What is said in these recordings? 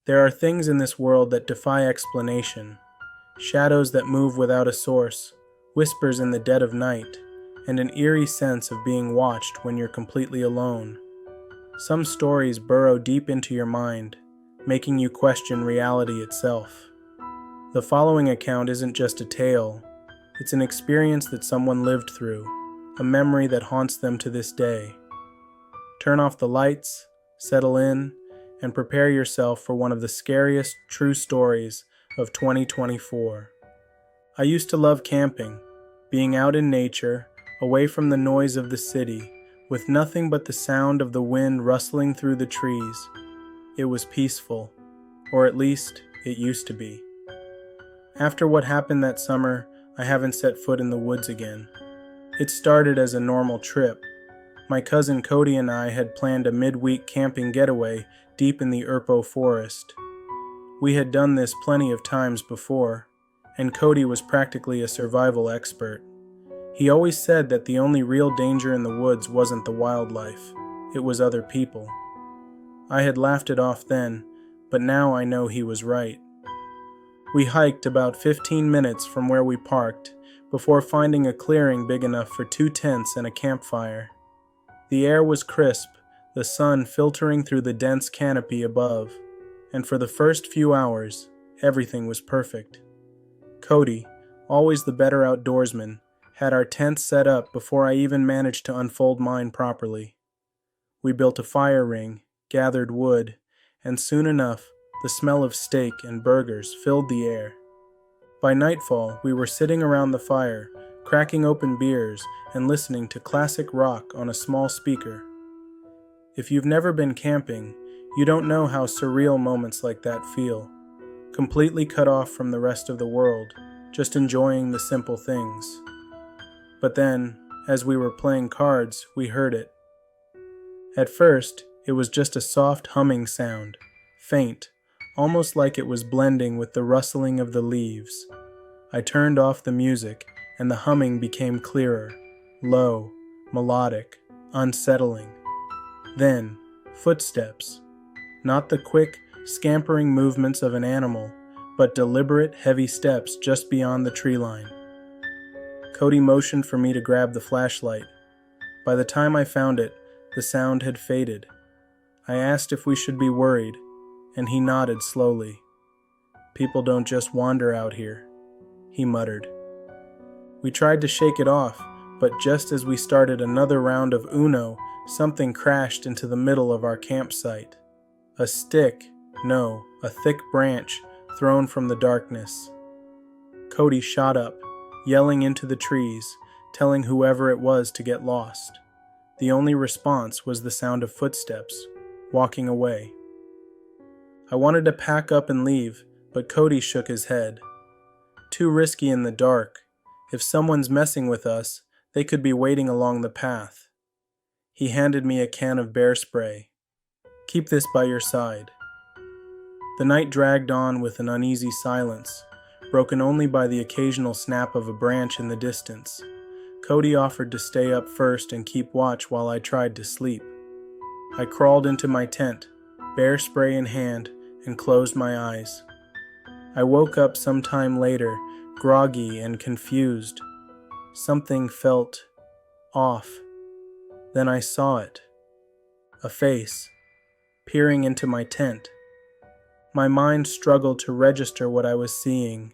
There are things in this world that defy explanation, shadows that move without a source, whispers in the dead of night, and an eerie sense of being watched when you're completely alone. Some stories burrow deep into your mind, making you question reality itself. The following account isn't just a tale, it's an experience that someone lived through, a memory that haunts them to this day. Turn off the lights, settle in, and prepare yourself for one of the scariest true stories of 2024. I used to love camping, being out in nature, away from the noise of the city, with nothing but the sound of the wind rustling through the trees. It was peaceful, or at least it used to be. After what happened that summer, I haven't set foot in the woods again. It started as a normal trip. My cousin Cody and I had planned a midweek camping getaway deep in the Erpo forest. We had done this plenty of times before, and Cody was practically a survival expert. He always said that the only real danger in the woods wasn't the wildlife, it was other people. I had laughed it off then, but now I know he was right. We hiked about 15 minutes from where we parked before finding a clearing big enough for 2 tents and a campfire. The air was crisp, the sun filtering through the dense canopy above, and for the first few hours, everything was perfect. Cody, always the better outdoorsman, had our tents set up before I even managed to unfold mine properly. We built a fire ring, gathered wood, and soon enough, the smell of steak and burgers filled the air. By nightfall, we were sitting around the fire, cracking open beers and listening to classic rock on a small speaker. If you've never been camping, you don't know how surreal moments like that feel. Completely cut off from the rest of the world, just enjoying the simple things. But then, as we were playing cards, we heard it. At first, it was just a soft humming sound, faint, almost like it was blending with the rustling of the leaves. I turned off the music, and the humming became clearer, low, melodic, unsettling. Then, footsteps. Not the quick, scampering movements of an animal, but deliberate, heavy steps just beyond the tree line. Cody motioned for me to grab the flashlight. By the time I found it, the sound had faded. I asked if we should be worried, and he nodded slowly. "People don't just wander out here," he muttered. We tried to shake it off, but just as we started another round of Uno, something crashed into the middle of our campsite. A stick, no, a thick branch, thrown from the darkness. Cody shot up, yelling into the trees, telling whoever it was to get lost. The only response was the sound of footsteps, walking away. I wanted to pack up and leave, but Cody shook his head. Too risky in the dark. If someone's messing with us, they could be waiting along the path. He handed me a can of bear spray. "Keep this by your side." The night dragged on with an uneasy silence, broken only by the occasional snap of a branch in the distance. Cody offered to stay up first and keep watch while I tried to sleep. I crawled into my tent, bear spray in hand, and closed my eyes. I woke up some time later, groggy and confused. Something felt off. Then I saw it. A face, peering into my tent. My mind struggled to register what I was seeing.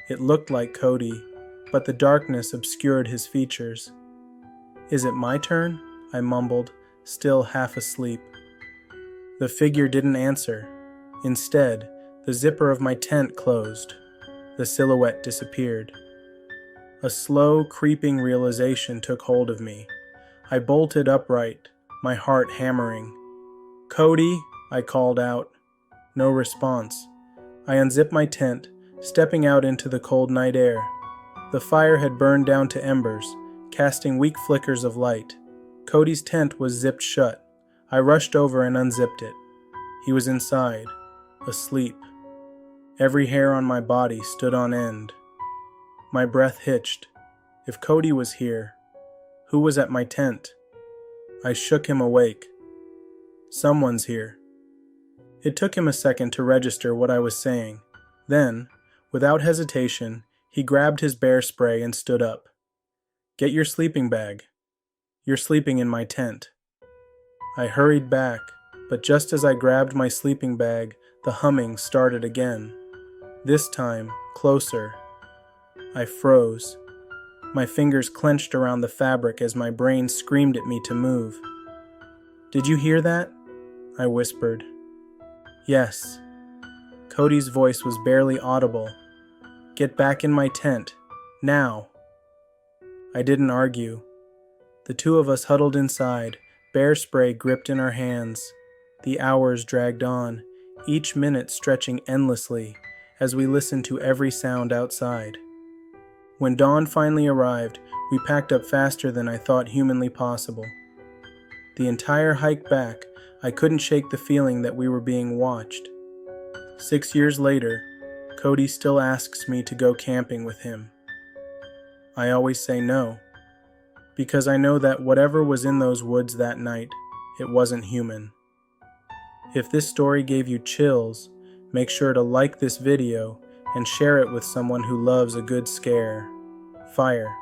It looked like Cody, but the darkness obscured his features. "Is it my turn?" I mumbled, still half asleep. The figure didn't answer. Instead, the zipper of my tent closed. The silhouette disappeared. A slow, creeping realization took hold of me. I bolted upright, my heart hammering. "Cody," I called out. No response. I unzipped my tent, stepping out into the cold night air. The fire had burned down to embers, casting weak flickers of light. Cody's tent was zipped shut. I rushed over and unzipped it. He was inside, asleep. Every hair on my body stood on end. My breath hitched. If Cody was here, who was at my tent? I shook him awake. "Someone's here." It took him a second to register what I was saying. Then, without hesitation, he grabbed his bear spray and stood up. "Get your sleeping bag. You're sleeping in my tent." I hurried back, but just as I grabbed my sleeping bag, the humming started again. This time, closer. I froze. My fingers clenched around the fabric as my brain screamed at me to move. "Did you hear that?" I whispered. "Yes." Cody's voice was barely audible. "Get back in my tent. Now." I didn't argue. The two of us huddled inside, bear spray gripped in our hands. The hours dragged on, each minute stretching endlessly as we listened to every sound outside. When dawn finally arrived, we packed up faster than I thought humanly possible. The entire hike back, I couldn't shake the feeling that we were being watched. 6 years later, Cody still asks me to go camping with him. I always say no, because I know that whatever was in those woods that night, it wasn't human. If this story gave you chills, make sure to like this video and share it with someone who loves a good scare. Fire.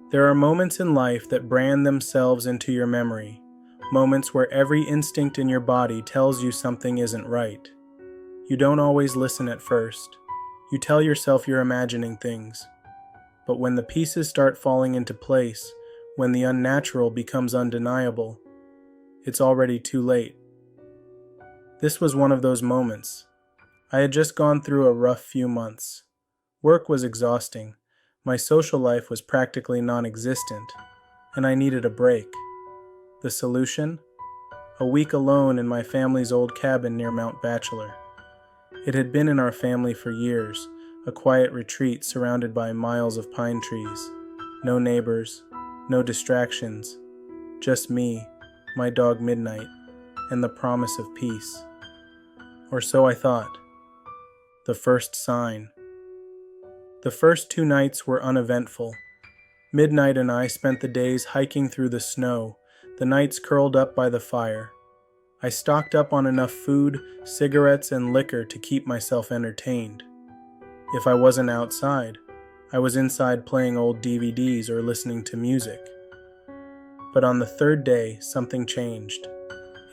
There are moments in life that brand themselves into your memory, moments where every instinct in your body tells you something isn't right. You don't always listen at first. You tell yourself you're imagining things. But when the pieces start falling into place, when the unnatural becomes undeniable, it's already too late. This was one of those moments. I had just gone through a rough few months. Work was exhausting. My social life was practically non-existent, and I needed a break. The solution? A week alone in my family's old cabin near Mount Bachelor. It had been in our family for years, a quiet retreat surrounded by miles of pine trees. No neighbors, no distractions, just me, my dog Midnight, and the promise of peace. Or so I thought. The first sign. The first 2 nights were uneventful. Midnight and I spent the days hiking through the snow, the nights curled up by the fire. I stocked up on enough food, cigarettes, and liquor to keep myself entertained. If I wasn't outside, I was inside playing old DVDs or listening to music. But on the 3rd day, something changed.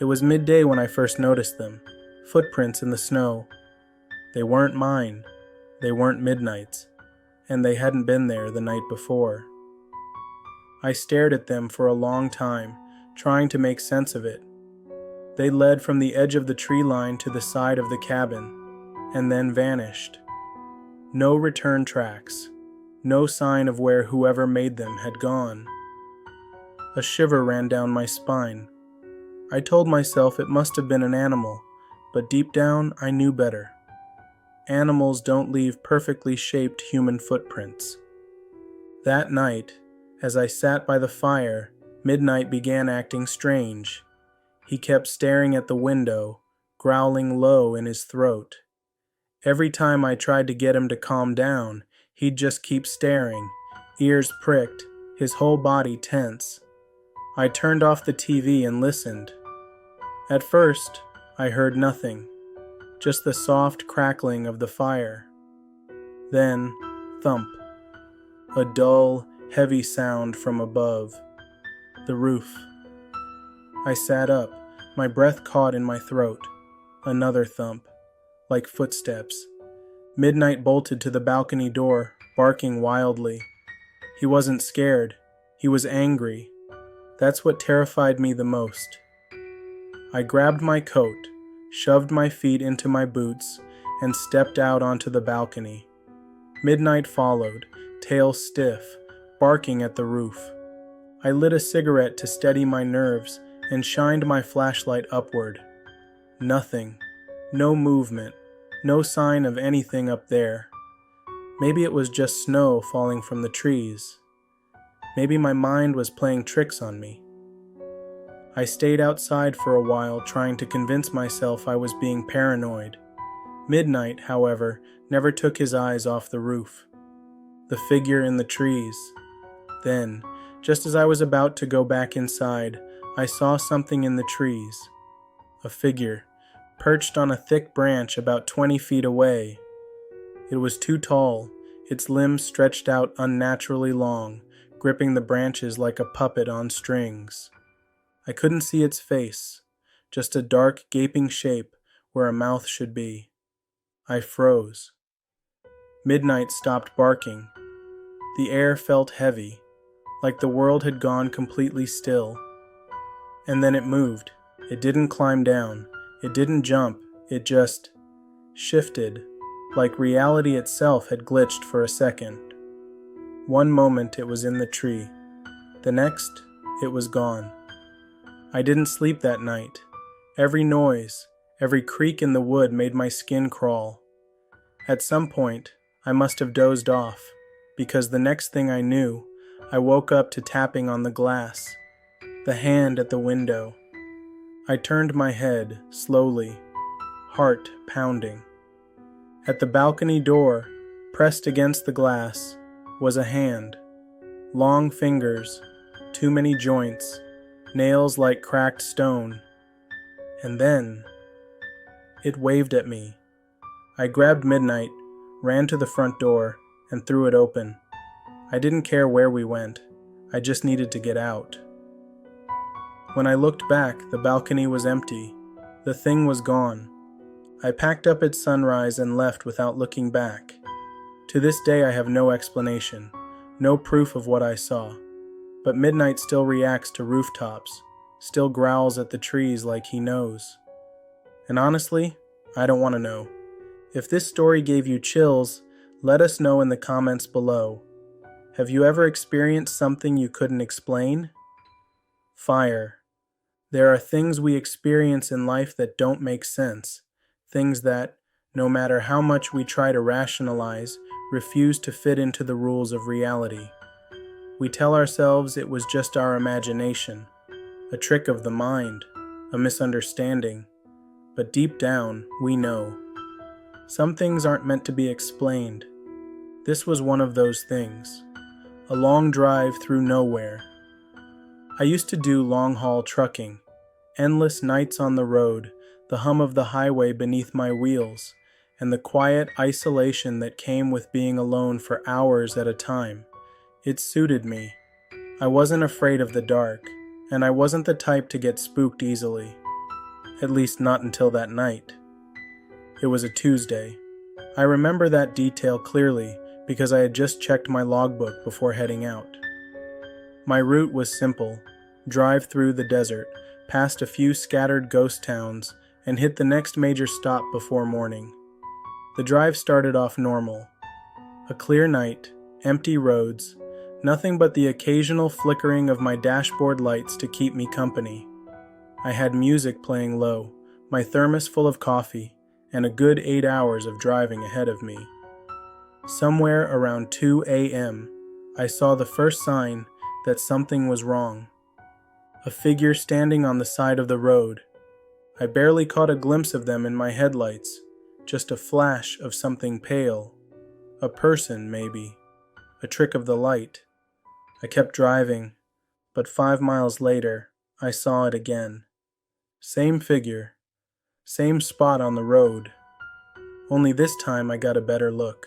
It was midday when I first noticed them, footprints in the snow. They weren't mine, they weren't Midnight's, and they hadn't been there the night before. I stared at them for a long time, trying to make sense of it. They led from the edge of the tree line to the side of the cabin, and then vanished. No return tracks, no sign of where whoever made them had gone. A shiver ran down my spine. I told myself it must have been an animal, but deep down I knew better. Animals don't leave perfectly shaped human footprints. That night, as I sat by the fire, Midnight began acting strange. He kept staring at the window, growling low in his throat. Every time I tried to get him to calm down, he'd just keep staring, ears pricked, his whole body tense. I turned off the TV and listened. At first, I heard nothing, just the soft crackling of the fire. Then, thump. A dull, heavy sound from above. The roof. I sat up, my breath caught in my throat. Another thump, like footsteps. Midnight bolted to the balcony door, barking wildly. He wasn't scared. He was angry. That's what terrified me the most. I grabbed my coat, shoved my feet into my boots, and stepped out onto the balcony. Midnight followed, tail stiff, barking at the roof. I lit a cigarette to steady my nerves and shined my flashlight upward. Nothing. No movement. No sign of anything up there. Maybe it was just snow falling from the trees. Maybe my mind was playing tricks on me. I stayed outside for a while trying to convince myself I was being paranoid. Midnight, however, never took his eyes off the roof. The figure in the trees. Then, just as I was about to go back inside, I saw something in the trees. A figure, perched on a thick branch about 20 feet away. It was too tall, its limbs stretched out unnaturally long, gripping the branches like a puppet on strings. I couldn't see its face, just a dark, gaping shape where a mouth should be. I froze. Midnight stopped barking. The air felt heavy, like the world had gone completely still. And then it moved. It didn't climb down. It didn't jump. It just shifted, like reality itself had glitched for a second. One moment it was in the tree. The next, it was gone. I didn't sleep that night. Every noise, every creak in the wood made my skin crawl. At some point, I must have dozed off, because the next thing I knew, I woke up to tapping on the glass, the hand at the window. I turned my head, slowly, heart pounding. At the balcony door, pressed against the glass, was a hand. Long fingers, too many joints, nails like cracked stone. And then, it waved at me. I grabbed Midnight, ran to the front door, and threw it open. I didn't care where we went. I just needed to get out. When I looked back, the balcony was empty. The thing was gone. I packed up at sunrise and left without looking back. To this day I have no explanation, no proof of what I saw. But Midnight still reacts to rooftops, still growls at the trees like he knows. And honestly, I don't want to know. If this story gave you chills, let us know in the comments below. Have you ever experienced something you couldn't explain? Fire. There are things we experience in life that don't make sense. Things that, no matter how much we try to rationalize, refuse to fit into the rules of reality. We tell ourselves it was just our imagination, a trick of the mind, a misunderstanding. But deep down, we know. Some things aren't meant to be explained. This was one of those things. A long drive through nowhere. I used to do long-haul trucking. Endless nights on the road, the hum of the highway beneath my wheels, and the quiet isolation that came with being alone for hours at a time. It suited me. I wasn't afraid of the dark, and I wasn't the type to get spooked easily. At least not until that night. It was a Tuesday. I remember that detail clearly because I had just checked my logbook before heading out. My route was simple: drive through the desert, past a few scattered ghost towns, and hit the next major stop before morning. The drive started off normal. A clear night, empty roads, nothing but the occasional flickering of my dashboard lights to keep me company. I had music playing low, my thermos full of coffee, and a good 8 hours of driving ahead of me. Somewhere around 2 a.m., I saw the first sign that something was wrong. A figure standing on the side of the road. I barely caught a glimpse of them in my headlights, just a flash of something pale. A person, maybe. A trick of the light. I kept driving, but 5 miles later, I saw it again. Same figure, same spot on the road. Only this time I got a better look.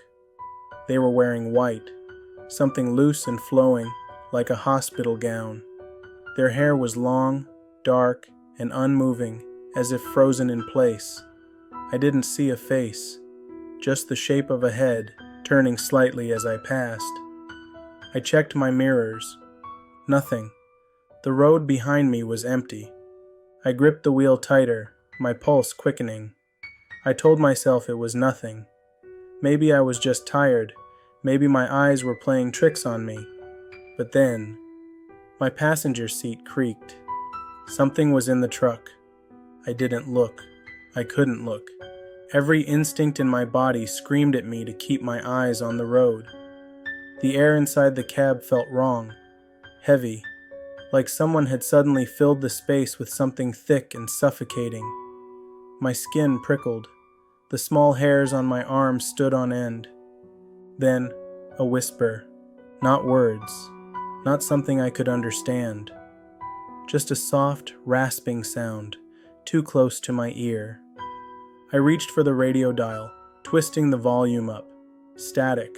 They were wearing white, something loose and flowing, like a hospital gown. Their hair was long, dark, and unmoving, as if frozen in place. I didn't see a face, just the shape of a head, turning slightly as I passed. I checked my mirrors. Nothing. The road behind me was empty. I gripped the wheel tighter, my pulse quickening. I told myself it was nothing. Maybe I was just tired. Maybe my eyes were playing tricks on me. But then, my passenger seat creaked. Something was in the truck. I didn't look. I couldn't look. Every instinct in my body screamed at me to keep my eyes on the road. The air inside the cab felt wrong, heavy, like someone had suddenly filled the space with something thick and suffocating. My skin prickled. The small hairs on my arms stood on end. Then, a whisper. Not words. Not something I could understand. Just a soft, rasping sound, too close to my ear. I reached for the radio dial, twisting the volume up. Static.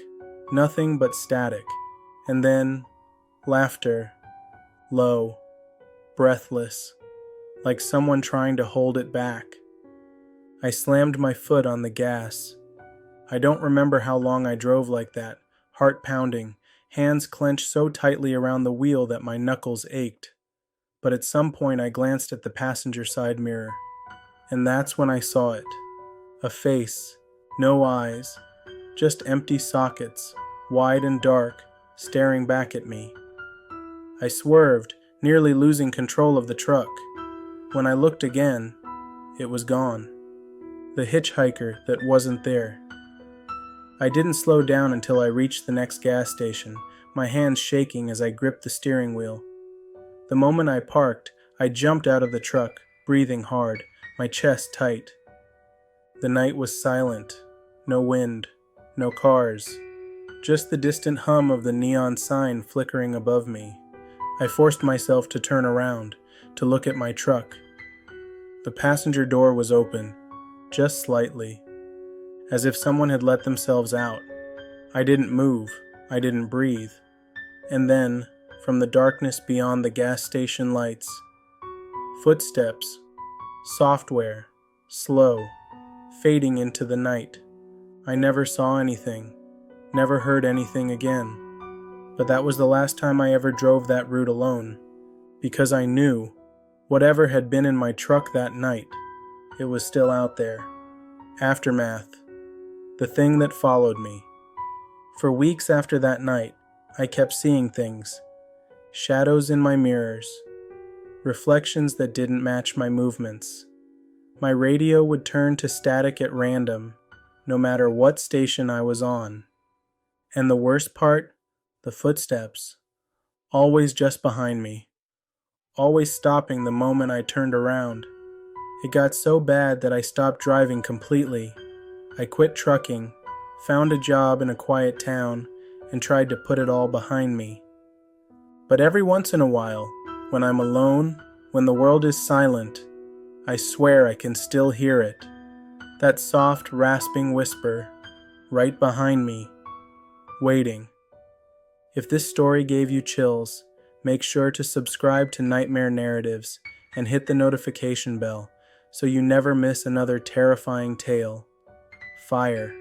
Nothing but static. And then, laughter. Low. Breathless. Like someone trying to hold it back. I slammed my foot on the gas. I don't remember how long I drove like that, heart pounding, hands clenched so tightly around the wheel that my knuckles ached. But at some point I glanced at the passenger side mirror, and that's when I saw it. A face, no eyes, just empty sockets, wide and dark, staring back at me. I swerved, nearly losing control of the truck. When I looked again, it was gone. The hitchhiker that wasn't there. I didn't slow down until I reached the next gas station, my hands shaking as I gripped the steering wheel. The moment I parked, I jumped out of the truck, breathing hard, my chest tight. The night was silent. No wind, no cars, just the distant hum of the neon sign flickering above me. I forced myself to turn around, to look at my truck. The passenger door was open, just slightly, as if someone had let themselves out. I didn't move, I didn't breathe. And then, from the darkness beyond the gas station lights, footsteps, software, slow, fading into the night. I never saw anything, never heard anything again. But that was the last time I ever drove that route alone, because I knew, whatever had been in my truck that night, it was still out there. Aftermath. The thing that followed me. For weeks after that night, I kept seeing things. Shadows in my mirrors. Reflections that didn't match my movements. My radio would turn to static at random, no matter what station I was on. And the worst part? The footsteps. Always just behind me. Always stopping the moment I turned around. It got so bad that I stopped driving completely. I quit trucking, found a job in a quiet town, and tried to put it all behind me. But every once in a while, when I'm alone, when the world is silent, I swear I can still hear it. That soft, rasping whisper, right behind me, waiting. If this story gave you chills, make sure to subscribe to Nightmare Narratives and hit the notification bell so you never miss another terrifying tale. Fire.